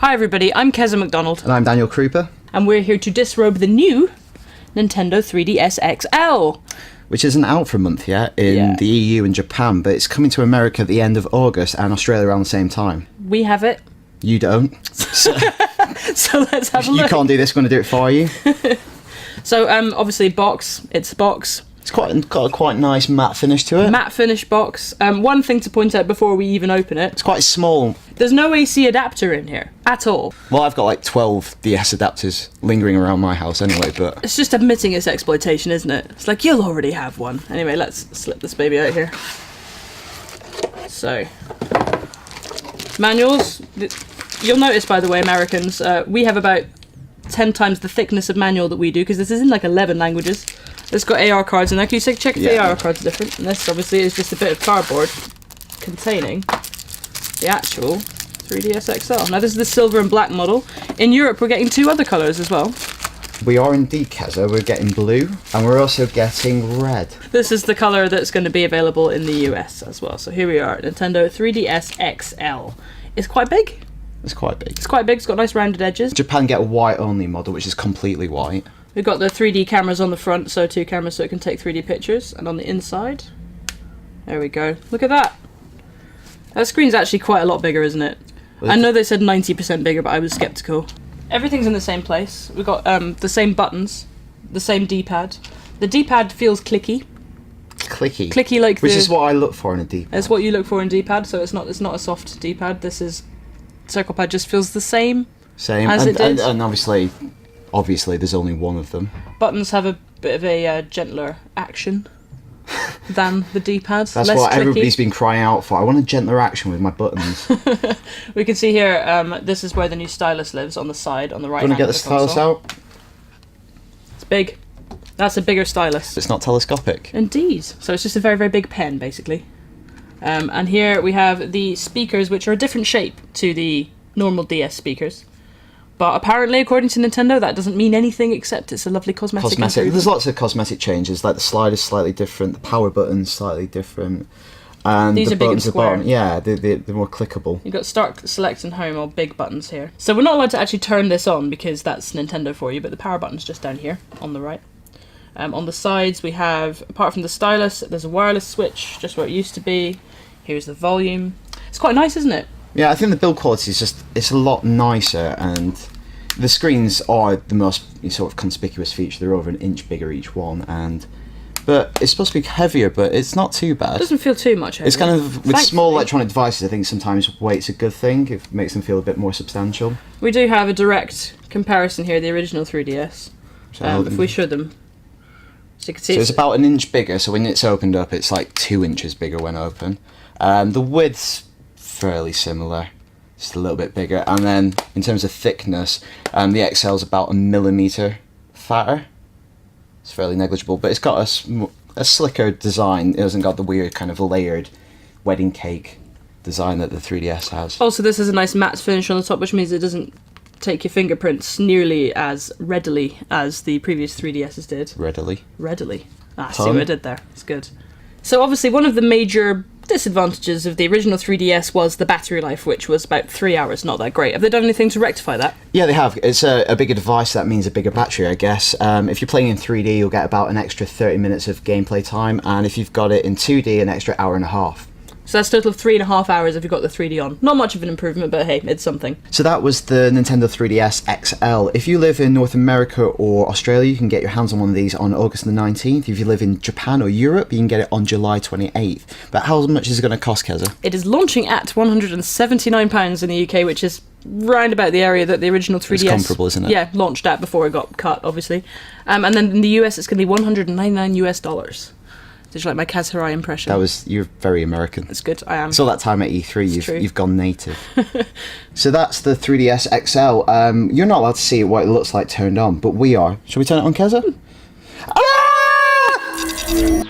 Hi everybody, I'm Keza McDonald. And I'm Daniel Krupa. And we're here to disrobe the new Nintendo 3DS XL. Which isn't out for a month yet in the EU and Japan, but it's coming to America at the end of August and Australia around the same time. We have it. You don't. So let's have a look. You can't do this, we're going to do it for you. So obviously box, it's a box. It's got a quite nice matte finish to it. Matte finish box. One thing to point out before we even open it. It's quite small. There's no AC adapter in here at all. Well, I've got like 12 DS adapters lingering around my house anyway, but... It's just admitting its exploitation, isn't it? It's like, you'll already have one. Anyway, let's slip this baby out here. So, manuals. You'll notice, by the way, Americans, we have about 10 times the thickness of manual that we do, because this is in like 11 languages. It's got AR cards in there. Can you check if the AR cards are different? And this obviously is just a bit of cardboard containing the actual 3DS XL. Now this is the silver and black model. In Europe we're getting two other colours as well. We are indeed, Keza. We're getting blue and we're also getting red. This is the colour that's going to be available in the US as well. So here we are, Nintendo 3DS XL. It's quite big. It's quite big. It's quite big, it's got nice rounded edges. Japan get a white only model, which is completely white. We've got the 3D cameras on the front, so two cameras so it can take 3D pictures. And on the inside, there we go. Look at that. That screen's actually quite a lot bigger, isn't it? I know they said 90% bigger, but I was skeptical. Everything's in the same place. We've got the same buttons, the same D-pad. The D-pad feels clicky. Clicky. Clicky like Which is what I look for in a D-pad. It's what you look for in D-pad, so it's not a soft D-pad. This is... Circle pad just feels the same. As it did. And obviously there's only one of them. Buttons have a bit of a gentler action than the D-pad. That's less what tricky. everybody's been crying out for. I want a gentler action with my buttons. We can see here, this is where the new stylus lives, on the side, on the right hand. Want to get the stylus out? It's big. That's a bigger stylus. It's not telescopic. Indeed. So it's just a very, very big pen, basically. And here we have the speakers, which are a different shape to the normal DS speakers. But apparently, according to Nintendo, that doesn't mean anything except it's a lovely cosmetic. There's lots of cosmetic changes, like the slider's slightly different, the power button's slightly different, and these the are big and buttons square. They're more clickable. You've got Start, Select, and Home, all big buttons here. So we're not allowed to actually turn this on because that's Nintendo for you, but the power button's just down here on the right. On the sides, we have, apart from the stylus, there's a wireless switch, just where it used to be. Here's the volume. It's quite nice, isn't it? Yeah, I think the build quality is it's a lot nicer, and the screens are the most sort of conspicuous feature. They're over an inch bigger each one, but it's supposed to be heavier, but it's not too bad. It doesn't feel too much heavier. It's kind of, with small electronic devices, I think sometimes weight's a good thing. It makes them feel a bit more substantial. We do have a direct comparison here, the original 3DS. So if we show them. So you can see it's about an inch bigger, so when it's opened up, it's like 2 inches bigger when open. The width's fairly similar, just a little bit bigger, and then in terms of thickness, the XL's about 1 millimeter fatter. It's fairly negligible, but it's got a slicker design. It hasn't got the weird kind of layered wedding cake design that the 3DS has. Also, this is a nice matte finish on the top, which means it doesn't take your fingerprints nearly as readily as the previous 3DSs did. Readily. See what I did there. It's good. So obviously one of the major disadvantages of the original 3DS was the battery life, which was about 3 hours, not that great. Have they done anything to rectify that? Yeah, they have. It's a bigger device, that means a bigger battery, I guess. If you're playing in 3D, you'll get about an extra 30 minutes of gameplay time, and if you've got it in 2D, an extra hour and a half. So that's a total of 3.5 hours if you've got the 3D on. Not much of an improvement, but hey, it's something. So that was the Nintendo 3DS XL. If you live in North America or Australia, you can get your hands on one of these on August the 19th. If you live in Japan or Europe, you can get it on July 28th. But how much is it going to cost, Keza? It is launching at £179 in the UK, which is round about the area that the original 3DS... It's comparable, isn't it? Yeah, launched at before it got cut, obviously. And then in the US, it's going to be $199. Did you like my Kaz Hirai impression? You're very American. It's good, I am. So that time at E3, you've gone native. So that's the 3DS XL. You're not allowed to see what it looks like turned on, but we are. Shall we turn it on, Keza? Ah!